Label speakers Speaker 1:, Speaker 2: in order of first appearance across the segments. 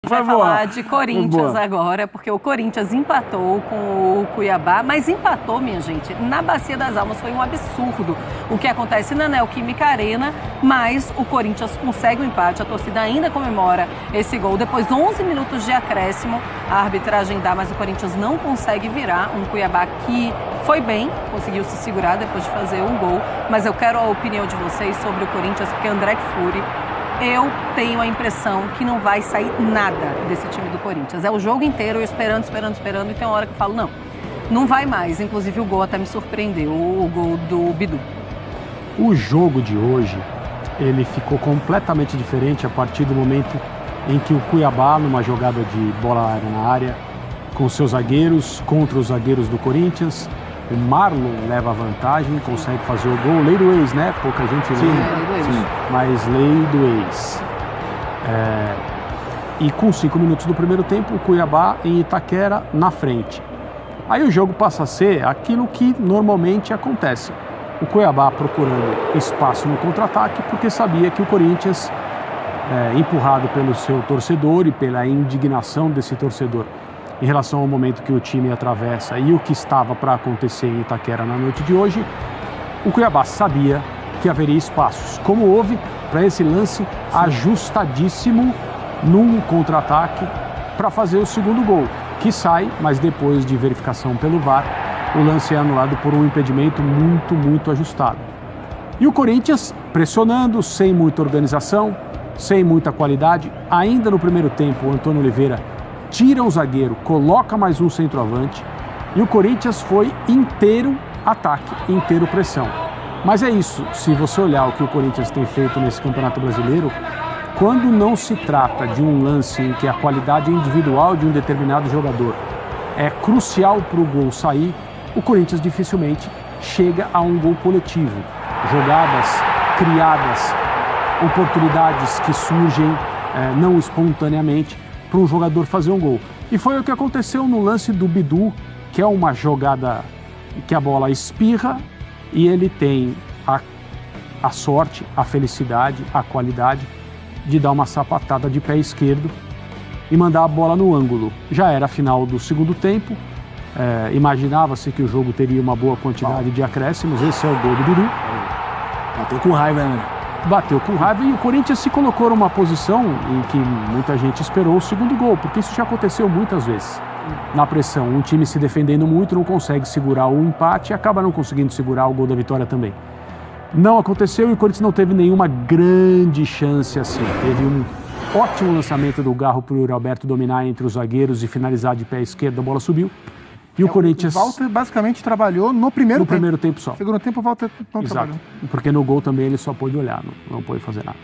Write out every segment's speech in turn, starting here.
Speaker 1: vai falar de Corinthians agora, porque o Corinthians empatou com o Cuiabá, mas empatou, minha gente, na Bacia das Almas. Foi um absurdo o que acontece na Neoquímica Arena, mas o Corinthians consegue o empate, a torcida ainda comemora esse gol. Depois 11 minutos de acréscimo, a arbitragem dá, mas o Corinthians não consegue virar. Um Cuiabá que foi bem, conseguiu se segurar depois de fazer um gol, mas eu quero a opinião de vocês sobre o Corinthians, porque André Fleury, eu tenho a impressão que não vai sair nada desse time do Corinthians. É o jogo inteiro, eu esperando, e tem uma hora que eu falo, não vai mais. Inclusive o gol até me surpreendeu, o gol do Bidu.
Speaker 2: O jogo de hoje, ele ficou completamente diferente a partir do momento em que o Cuiabá, numa jogada de bola aérea na área, com seus zagueiros, contra os zagueiros do Corinthians, o Marlon leva a vantagem, consegue fazer o gol. Lei do ex, né? Pouca gente lembra. Sim, mas lei do ex. E com 5 minutos do primeiro tempo, o Cuiabá em Itaquera na frente. Aí o jogo passa a ser aquilo que normalmente acontece. O Cuiabá procurando espaço no contra-ataque, porque sabia que o Corinthians, empurrado pelo seu torcedor e pela indignação desse torcedor em relação ao momento que o time atravessa e o que estava para acontecer em Itaquera na noite de hoje, o Cuiabá sabia que haveria espaços, como houve para esse lance ajustadíssimo num contra-ataque para fazer o segundo gol, que sai, mas depois de verificação pelo VAR, o lance é anulado por um impedimento muito, muito ajustado. E o Corinthians pressionando, sem muita organização, sem muita qualidade. Ainda no primeiro tempo, o Antônio Oliveira tira um zagueiro, coloca mais um centroavante e o Corinthians foi inteiro ataque, inteiro pressão. Mas é isso, se você olhar o que o Corinthians tem feito nesse Campeonato Brasileiro, quando não se trata de um lance em que a qualidade individual de um determinado jogador é crucial para o gol sair, o Corinthians dificilmente chega a um gol coletivo. Jogadas criadas, oportunidades que surgem não espontaneamente para um jogador fazer um gol. E foi o que aconteceu no lance do Bidu, que é uma jogada que a bola espirra e ele tem a sorte, a felicidade, a qualidade de dar uma sapatada de pé esquerdo e mandar a bola no ângulo. Já era a final do segundo tempo, imaginava-se que o jogo teria uma boa quantidade de acréscimos. Esse é o gol do Bidu.
Speaker 3: Bateu com raiva, né?
Speaker 2: Bateu com raiva e o Corinthians se colocou numa posição em que muita gente esperou o segundo gol, porque isso já aconteceu muitas vezes. Na pressão, um time se defendendo muito, não consegue segurar o empate e acaba não conseguindo segurar o gol da vitória também. Não aconteceu e o Corinthians não teve nenhuma grande chance assim. Teve um ótimo lançamento do Garro para o Yuri Alberto dominar entre os zagueiros e finalizar de pé esquerdo, a bola subiu. E o Corinthians...
Speaker 4: O Walter basicamente trabalhou no primeiro tempo.
Speaker 2: No primeiro tempo só.
Speaker 4: No segundo tempo o Walter não trabalhou.
Speaker 2: Porque no gol também ele só pôde olhar, não pôde fazer nada.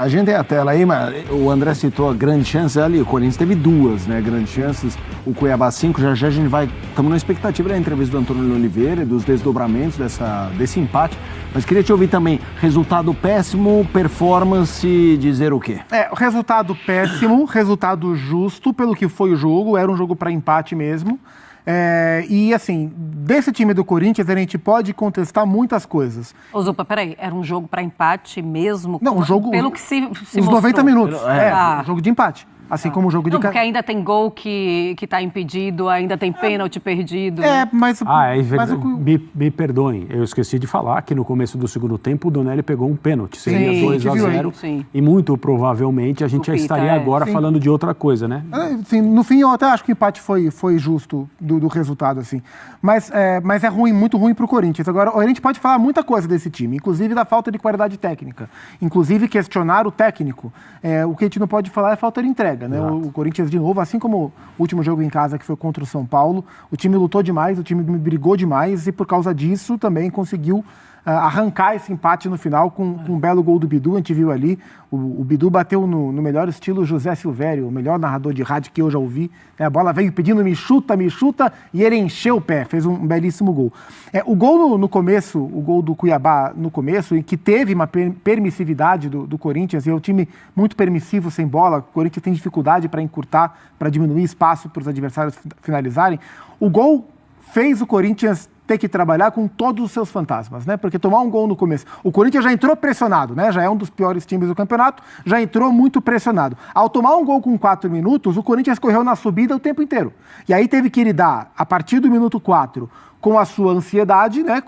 Speaker 3: A gente tem a tela aí, mas o André citou a grande chance ali. O Corinthians teve duas, né, grandes chances. O Cuiabá 5, já a gente vai... Estamos na expectativa da entrevista do Antônio Oliveira e dos desdobramentos desse empate. Mas queria te ouvir também. Resultado péssimo, performance, dizer o quê?
Speaker 4: Resultado péssimo, resultado justo pelo que foi o jogo. Era um jogo para empate mesmo. E assim, desse time do Corinthians a gente pode contestar muitas coisas.
Speaker 1: Ô Zupa, peraí, era um jogo para empate mesmo?
Speaker 4: Não, o jogo...
Speaker 1: Pelo que se
Speaker 4: os
Speaker 1: mostrou.
Speaker 4: 90 minutos, um jogo de empate. Assim como o jogo de...
Speaker 1: Não, porque ainda tem gol que está impedido, ainda tem pênalti perdido.
Speaker 4: Mas...
Speaker 2: Me perdoem, eu esqueci de falar que no começo do segundo tempo o Donelli pegou um pênalti, seria 2-0, e muito provavelmente a gente já estaria agora falando de outra coisa, né?
Speaker 4: Sim, no fim eu até acho que o empate foi justo do resultado, assim. Mas é ruim, muito ruim para o Corinthians. Agora, a gente pode falar muita coisa desse time, inclusive da falta de qualidade técnica, inclusive questionar o técnico. O que a gente não pode falar é falta de entrega. Né? O Corinthians, de novo, assim como o último jogo em casa que foi contra o São Paulo, o time lutou demais, o time brigou demais e por causa disso também conseguiu arrancar esse empate no final com um belo gol do Bidu. A gente viu ali, o Bidu bateu no melhor estilo José Silvério, o melhor narrador de rádio que eu já ouvi. A bola veio pedindo me chuta, e ele encheu o pé, fez um belíssimo gol. O gol no começo, o gol do Cuiabá no começo, em que teve uma permissividade do Corinthians, e é um time muito permissivo sem bola, o Corinthians tem dificuldade para encurtar, para diminuir espaço para os adversários finalizarem. O gol fez o Corinthians ter que trabalhar com todos os seus fantasmas, né? Porque tomar um gol no começo... O Corinthians já entrou pressionado, né? Já é um dos piores times do campeonato, já entrou muito pressionado. Ao tomar um gol com 4 minutos, o Corinthians correu na subida o tempo inteiro. E aí teve que lidar, a partir do minuto 4, com a sua ansiedade, né?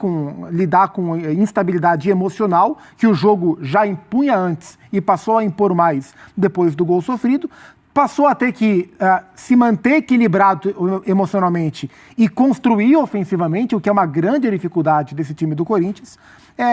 Speaker 4: Lidar com instabilidade emocional, que o jogo já impunha antes e passou a impor mais depois do gol sofrido. Passou a ter que se manter equilibrado emocionalmente e construir ofensivamente, o que é uma grande dificuldade desse time do Corinthians.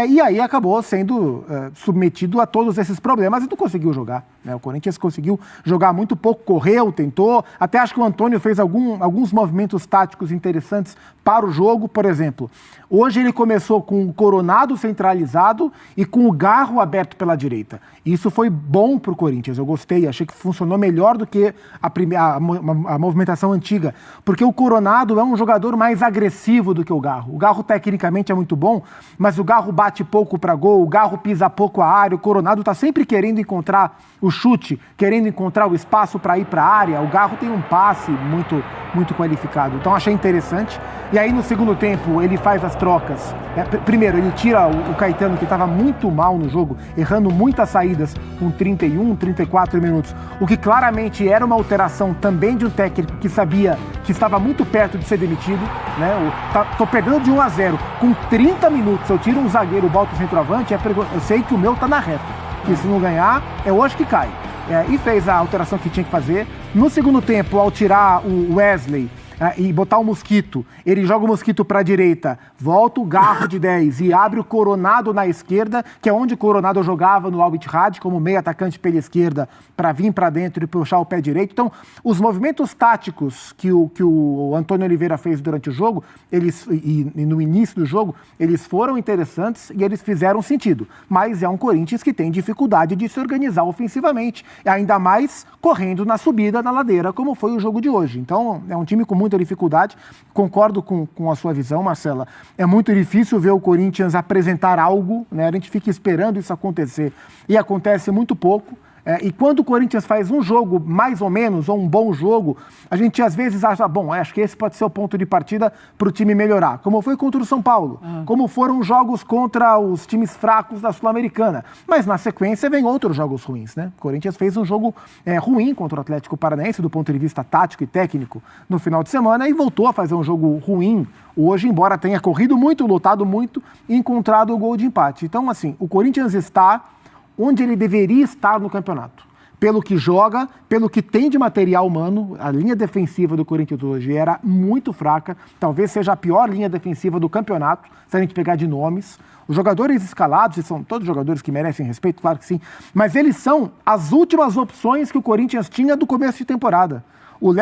Speaker 4: E aí acabou sendo submetido a todos esses problemas e não conseguiu jogar, né? O Corinthians conseguiu jogar muito pouco, correu, tentou. Até acho que o Antônio fez alguns movimentos táticos interessantes para o jogo. Por exemplo, hoje ele começou com o Coronado centralizado e com o Garro aberto pela direita. Isso foi bom para o Corinthians, eu gostei, achei que funcionou melhor do que a movimentação antiga, porque o Coronado é um jogador mais agressivo do que o Garro. O Garro tecnicamente é muito bom, mas o Garro bate pouco para gol, o Garro pisa pouco a área, o Coronado está sempre querendo encontrar o chute, querendo encontrar o espaço para ir para a área. O Garro tem um passe muito qualificado, então achei interessante. E aí no segundo tempo ele faz as trocas. Primeiro ele tira o Caetano, que estava muito mal no jogo, errando muitas saídas com 31, 34 minutos, o que claramente era uma alteração também de um técnico que sabia que estava muito perto de ser demitido, né? Tô perdendo de 1-0 com 30 minutos, eu tiro um zagueiro, boto o centroavante, eu sei que o meu tá na reta, que se não ganhar é hoje que cai. E fez a alteração que tinha que fazer. No segundo tempo, ao tirar o Wesley e botar o Mosquito, ele joga o Mosquito para a direita, volta o Garro de 10 e abre o Coronado na esquerda, que é onde o Coronado jogava no Al Ittihad, como meio atacante pela esquerda, para vir para dentro e puxar o pé direito. Então, os movimentos táticos que o Antônio Oliveira fez durante o jogo, e no início do jogo, eles foram interessantes e eles fizeram sentido. Mas é um Corinthians que tem dificuldade de se organizar ofensivamente, ainda mais correndo na subida, na ladeira, como foi o jogo de hoje. Então, é um time com muita dificuldade. Concordo com a sua visão, Marcela. É muito difícil ver o Corinthians apresentar algo, né? A gente fica esperando isso acontecer e acontece muito pouco. E quando o Corinthians faz um jogo mais ou menos, ou um bom jogo, a gente às vezes acha, bom, acho que esse pode ser o ponto de partida para o time melhorar, como foi contra o São Paulo, como foram jogos contra os times fracos da Sul-Americana. Mas na sequência vem outros jogos ruins, né? O Corinthians fez um jogo ruim contra o Atlético Paranaense, do ponto de vista tático e técnico, no final de semana, e voltou a fazer um jogo ruim hoje, embora tenha corrido muito, lutado muito e encontrado o gol de empate. Então, assim, o Corinthians está onde ele deveria estar no campeonato. Pelo que joga, pelo que tem de material humano, a linha defensiva do Corinthians hoje era muito fraca, talvez seja a pior linha defensiva do campeonato, se a gente pegar de nomes. Os jogadores escalados, e são todos jogadores que merecem respeito, claro que sim, mas eles são as últimas opções que o Corinthians tinha do começo de temporada. O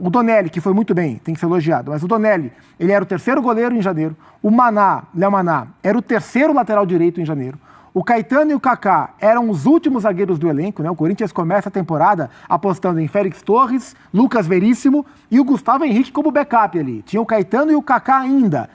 Speaker 4: Donelli, que foi muito bem, tem que ser elogiado, mas o Donelli, ele era o terceiro goleiro em janeiro. O Léo Maná, era o terceiro lateral direito em janeiro. O Caetano e o Kaká eram os últimos zagueiros do elenco, né? O Corinthians começa a temporada apostando em Félix Torres, Lucas Veríssimo e o Gustavo Henrique como backup ali. Tinha o Caetano e o Kaká ainda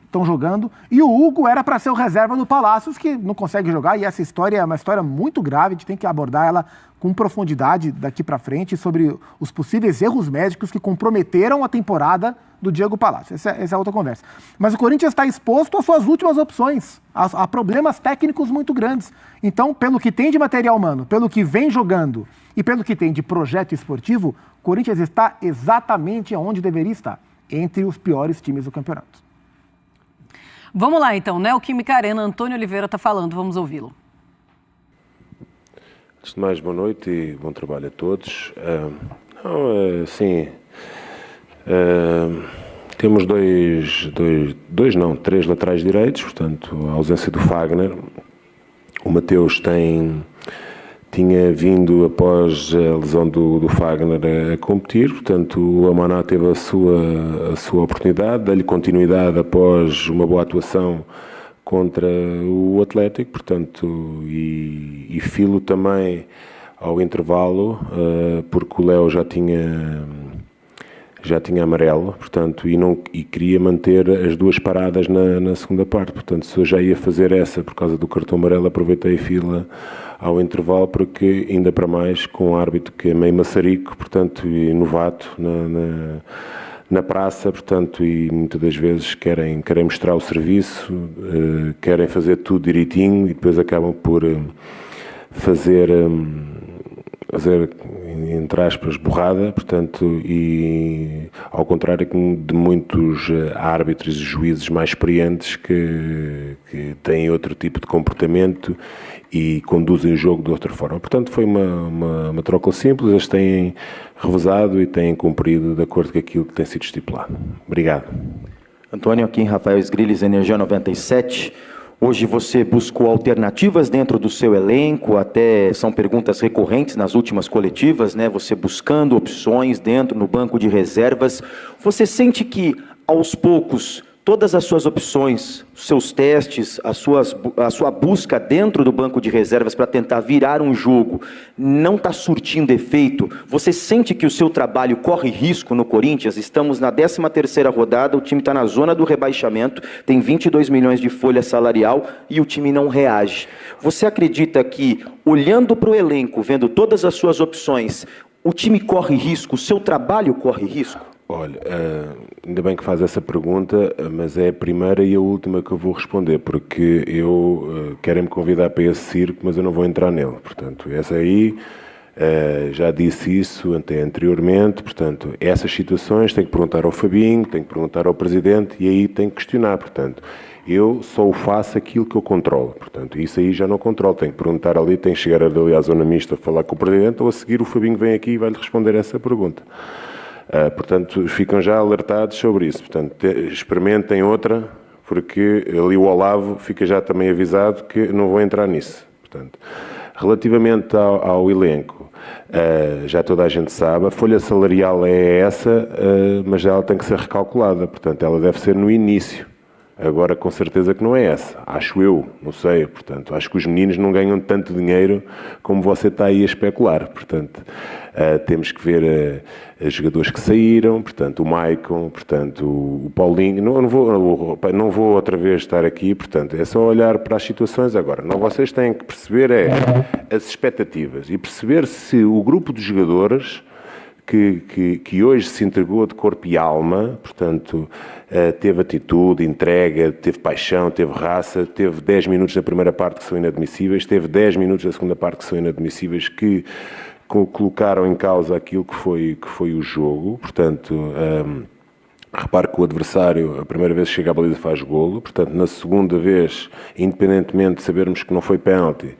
Speaker 4: estão jogando. E o Hugo era para ser o reserva do Palácios, que não consegue jogar. E essa história é uma história muito grave, a gente tem que abordar ela com profundidade daqui para frente, sobre os possíveis erros médicos que comprometeram a temporada do Diego Palácio. Essa é outra conversa. Mas o Corinthians está exposto às suas últimas opções, a problemas técnicos muito grandes. Então, pelo que tem de material humano, pelo que vem jogando e pelo que tem de projeto esportivo, o Corinthians está exatamente onde deveria estar, entre os piores times do campeonato.
Speaker 1: Vamos lá, então, né? O Química Arena, Antônio Oliveira está falando, vamos ouvi-lo.
Speaker 5: Antes de mais, boa noite e bom trabalho a todos. Temos três laterais direitos, portanto, a ausência do Fagner. O Mateus tinha vindo após a lesão do Fagner a competir, portanto, o Amaná teve a sua oportunidade, dá-lhe continuidade após uma boa atuação contra o Atlético, portanto, e Filo também ao intervalo, porque o Léo já tinha amarelo, portanto, e queria manter as duas paradas na segunda parte, portanto, se eu já ia fazer essa por causa do cartão amarelo, aproveitei Fila ao intervalo, porque ainda para mais com um árbitro que é meio maçarico, portanto, e novato na praça, portanto, e muitas das vezes querem mostrar o serviço, querem fazer tudo direitinho e depois acabam por fazer, entre aspas, borrada, portanto, e ao contrário de muitos árbitros e juízes mais experientes que têm outro tipo de comportamento e conduzem o jogo de outra forma. Portanto, foi uma troca simples, eles têm revezado e têm cumprido de acordo com aquilo que tem sido estipulado. Obrigado.
Speaker 6: Antônio, aqui em Rafael Sgrilles, Energia 97. Hoje você buscou alternativas dentro do seu elenco, até são perguntas recorrentes nas últimas coletivas, né? Você buscando opções dentro no banco de reservas. Você sente que, aos poucos, todas as suas opções, seus testes, a sua busca dentro do banco de reservas para tentar virar um jogo não está surtindo efeito? Você sente que o seu trabalho corre risco no Corinthians? Estamos na 13ª rodada, o time está na zona do rebaixamento, tem 22 milhões de folha salarial e o time não reage. Você acredita que, olhando para o elenco, vendo todas as suas opções, o time corre risco, o seu trabalho corre risco?
Speaker 5: Olha, ainda bem que faz essa pergunta, mas é a primeira e a última que eu vou responder, porque eu quero-me convidar para esse circo, mas eu não vou entrar nele. Portanto, essa aí, já disse isso anteriormente, portanto, essas situações tem que perguntar ao Fabinho, tem que perguntar ao Presidente e aí tem que questionar, portanto. Eu só faço aquilo que eu controlo, portanto, isso aí já não controlo, tenho que perguntar ali, tenho que chegar ali à zona mista, falar com o Presidente, ou a seguir o Fabinho vem aqui e vai-lhe responder essa pergunta. Portanto, ficam já alertados sobre isso. Portanto, experimentem outra, porque ali o Olavo fica já também avisado que não vou entrar nisso. Portanto, relativamente ao elenco, já toda a gente sabe, a folha salarial é essa, mas ela tem que ser recalculada. Portanto, ela deve ser no início. Agora, com certeza que não é essa. Acho eu, não sei. Portanto, acho que os meninos não ganham tanto dinheiro como você está aí a especular. Portanto, temos que ver os jogadores que saíram, portanto, o Maicon, portanto, o Paulinho. Não vou outra vez estar aqui, portanto, é só olhar para as situações agora. Não, vocês têm que perceber as expectativas e perceber se o grupo de jogadores que hoje se entregou de corpo e alma, portanto, teve atitude, entrega, teve paixão, teve raça, teve 10 minutos na primeira parte que são inadmissíveis, teve 10 minutos na segunda parte que são inadmissíveis, que colocaram em causa aquilo que foi o jogo, portanto, repare que o adversário, a primeira vez que chega à baliza faz golo, portanto, na segunda vez, independentemente de sabermos que não foi pênalti,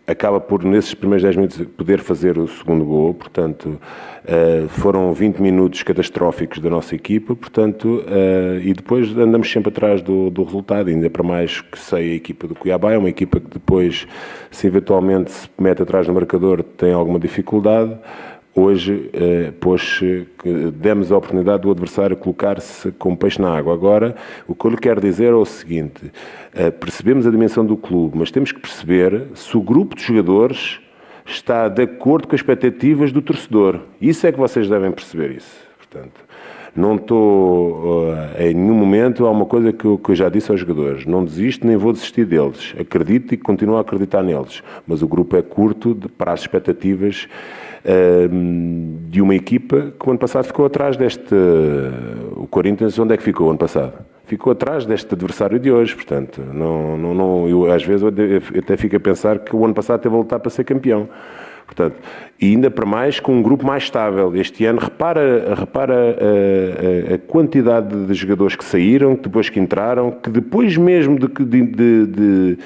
Speaker 5: acaba por, nesses primeiros 10 minutos, poder fazer o segundo gol, portanto, foram 20 minutos catastróficos da nossa equipa, portanto, e depois andamos sempre atrás do resultado, ainda para mais que sei a equipa do Cuiabá, é uma equipa que depois, se eventualmente se mete atrás do marcador, tem alguma dificuldade. Hoje, demos a oportunidade do adversário colocar-se como peixe na água. Agora, o que eu lhe quero dizer é o seguinte, percebemos a dimensão do clube, mas temos que perceber se o grupo de jogadores está de acordo com as expectativas do torcedor. Isso é que vocês devem perceber isso. Portanto, não estou, em nenhum momento, há uma coisa que eu já disse aos jogadores, não desisto nem vou desistir deles. Acredito e continuo a acreditar neles, mas o grupo é curto para as expectativas de uma equipa que o ano passado ficou atrás deste... O Corinthians, onde é que ficou o ano passado? Ficou atrás deste adversário de hoje, portanto, eu, às vezes eu até fico a pensar que o ano passado teve a lutar para ser campeão. Portanto, e ainda para mais com um grupo mais estável. Este ano, repara a quantidade de jogadores que saíram, depois que entraram, que depois mesmo de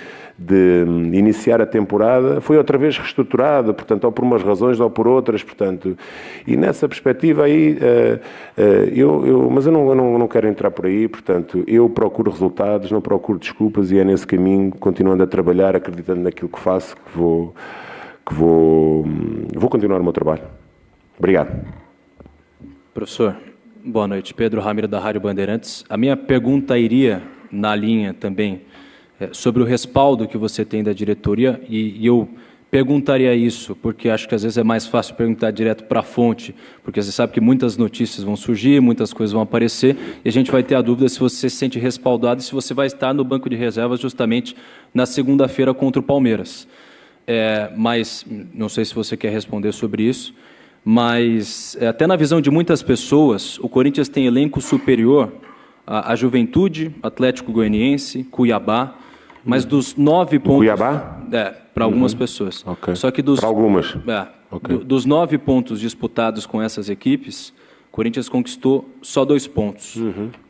Speaker 5: iniciar a temporada, foi outra vez reestruturada, portanto, ou por umas razões ou por outras, portanto, e nessa perspectiva aí, mas eu não quero entrar por aí, portanto, eu procuro resultados, não procuro desculpas e é nesse caminho, continuando a trabalhar, acreditando naquilo que faço, que vou continuar o meu trabalho. Obrigado.
Speaker 7: Professor, boa noite. Pedro Ramiro, da Rádio Bandeirantes. A minha pergunta iria na linha também sobre o respaldo que você tem da diretoria e eu perguntaria isso, porque acho que às vezes é mais fácil perguntar direto para a fonte, porque você sabe que muitas notícias vão surgir, muitas coisas vão aparecer e a gente vai ter a dúvida se você se sente respaldado e se você vai estar no banco de reservas justamente na segunda-feira contra o Palmeiras. Mas não sei se você quer responder sobre isso, mas até na visão de muitas pessoas, o Corinthians tem elenco superior à Juventude, Atlético Goianiense, Cuiabá, mas dos 9 pontos...
Speaker 5: Cuiabá?
Speaker 7: Para algumas pessoas.
Speaker 5: Okay.
Speaker 7: Só que dos...
Speaker 5: Para algumas?
Speaker 7: Okay. Dos 9 pontos disputados com essas equipes, o Corinthians conquistou só 2 pontos.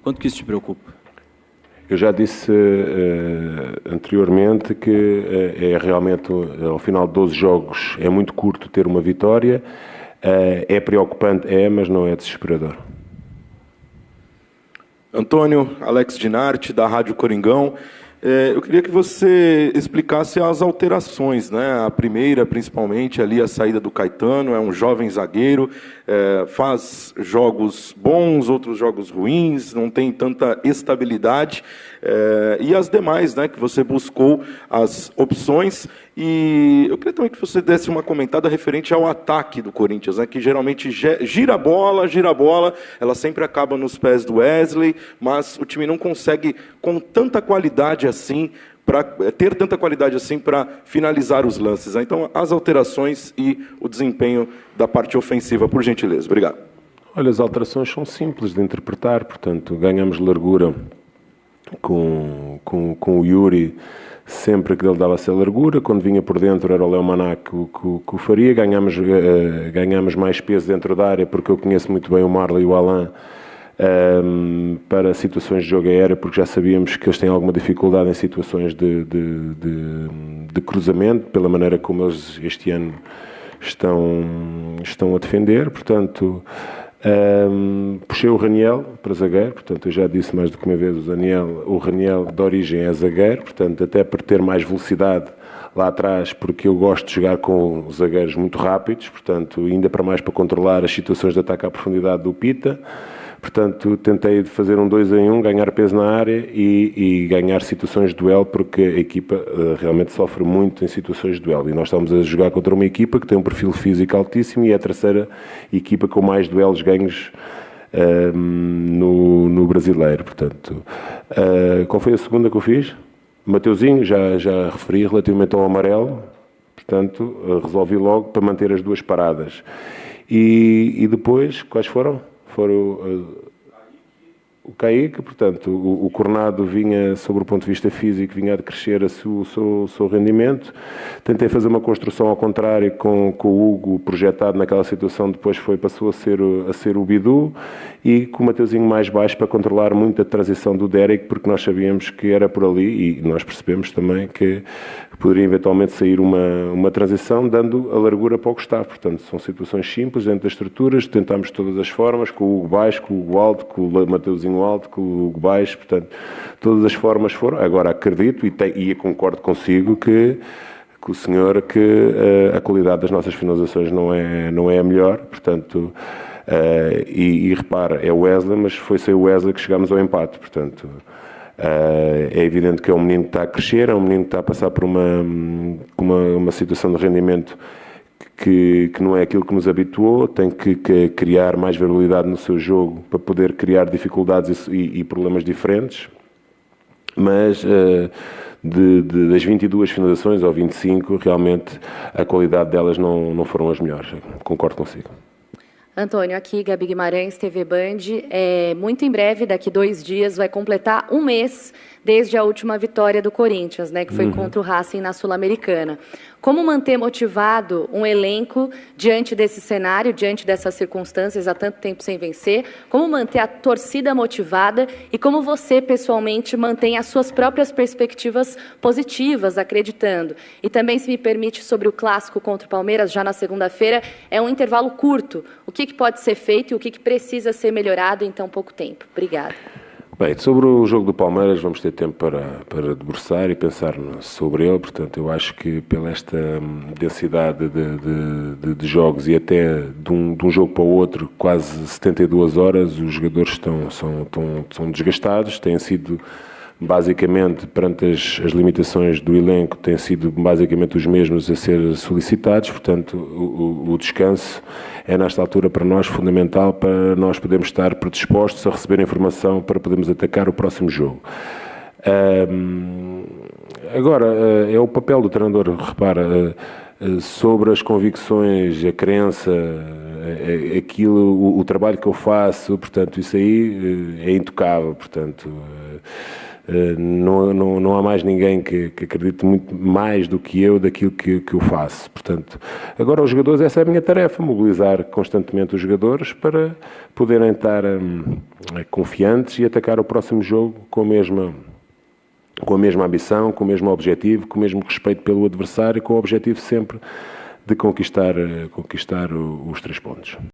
Speaker 7: Quanto que isso te preocupa?
Speaker 5: Eu já disse anteriormente que é realmente, ao final de 12 jogos, é muito curto ter uma vitória. É preocupante, mas não é desesperador.
Speaker 8: Antônio, Alex Dinarte, da Rádio Coringão. Eu queria que você explicasse as alterações, né? A primeira, principalmente, ali a saída do Caetano, é um jovem zagueiro, faz jogos bons, outros jogos ruins, não tem tanta estabilidade. E as demais, né? Que você buscou as opções. E eu queria também que você desse uma comentada referente ao ataque do Corinthians, né? Que geralmente gira a bola, ela sempre acaba nos pés do Wesley, mas o time não consegue com tanta qualidade assim, ter tanta qualidade assim para finalizar os lances. Então, as alterações e o desempenho da parte ofensiva, por gentileza. Obrigado.
Speaker 5: Olha, as alterações são simples de interpretar, portanto, ganhamos largura com o Yuri, sempre que ele dava essa largura. Quando vinha por dentro era o Léo Maná que o faria. Ganhamos mais peso dentro da área, porque eu conheço muito bem o Marley e o Alain para situações de jogo aéreo, porque já sabíamos que eles têm alguma dificuldade em situações de cruzamento, pela maneira como eles este ano estão a defender. Portanto, puxei o Raniel para zagueiro, portanto eu já disse mais do que uma vez, o Raniel de origem é zagueiro, portanto até para ter mais velocidade lá atrás, porque eu gosto de jogar com zagueiros muito rápidos, portanto ainda para mais para controlar as situações de ataque à profundidade do Pita. Portanto, tentei fazer um 2 em 1, ganhar peso na área e ganhar situações de duelo, porque a equipa realmente sofre muito em situações de duelo. E nós estamos a jogar contra uma equipa que tem um perfil físico altíssimo e é a terceira equipa com mais duelos ganhos no brasileiro. Portanto, qual foi a segunda que eu fiz? Mateuzinho, já referi relativamente ao amarelo. Portanto, resolvi logo para manter as duas paradas. E depois, quais foram? Foram o Kaique, portanto, o Cornado vinha, sobre o ponto de vista físico, vinha a decrescer o seu rendimento. Tentei fazer uma construção ao contrário com o Hugo projetado naquela situação, depois passou a ser o Bidu, e com o Mateuzinho mais baixo para controlar muito a transição do Derek, porque nós sabíamos que era por ali, e nós percebemos também que poderia eventualmente sair uma transição, dando a largura para o Gustavo. Portanto, são situações simples dentro das estruturas, tentámos de todas as formas, com o Hugo baixo, com o Hugo alto, com o Mateuzinho alto, com o Hugo baixo, portanto, todas as formas foram. Agora acredito e concordo consigo que o senhor, que a qualidade das nossas finalizações não é a melhor, portanto, e repara, é o Wesley, mas foi sem o Wesley que chegámos ao empate, portanto, é evidente que é um menino que está a crescer, é um menino que está a passar por uma situação de rendimento que não é aquilo que nos habituou, tem que criar mais variabilidade no seu jogo para poder criar dificuldades e problemas diferentes, mas das 22 finalizações ou 25, realmente a qualidade delas não foram as melhores, concordo consigo.
Speaker 9: Antônio, aqui, Gabi Guimarães, TV Band. Muito em breve, daqui 2 dias, vai completar 1 mês desde a última vitória do Corinthians, né, que foi contra o Racing na Sul-Americana. Como manter motivado um elenco diante desse cenário, diante dessas circunstâncias, há tanto tempo sem vencer? Como manter a torcida motivada e como você, pessoalmente, mantém as suas próprias perspectivas positivas, acreditando? E também, se me permite, sobre o clássico contra o Palmeiras, já na segunda-feira, é um intervalo curto. O que pode ser feito e o que precisa ser melhorado em tão pouco tempo? Obrigada.
Speaker 5: Bem, sobre o jogo do Palmeiras vamos ter tempo para debruçar e pensar sobre ele, portanto eu acho que pela esta densidade de jogos e até de um jogo para o outro, quase 72 horas, os jogadores são desgastados, têm sido basicamente, perante as limitações do elenco, têm sido basicamente os mesmos a ser solicitados, portanto o descanso é nesta altura para nós fundamental para nós podermos estar predispostos a receber informação para podermos atacar o próximo jogo. Agora, é o papel do treinador, repara, sobre as convicções, a crença, aquilo, o trabalho que eu faço, portanto, isso aí é intocável, portanto, não há mais ninguém que acredite muito mais do que eu daquilo que eu faço. Portanto, agora os jogadores, essa é a minha tarefa, mobilizar constantemente os jogadores para poderem estar confiantes e atacar o próximo jogo com a mesma ambição, com o mesmo objetivo, com o mesmo respeito pelo adversário, com o objetivo sempre de conquistar os 3 pontos.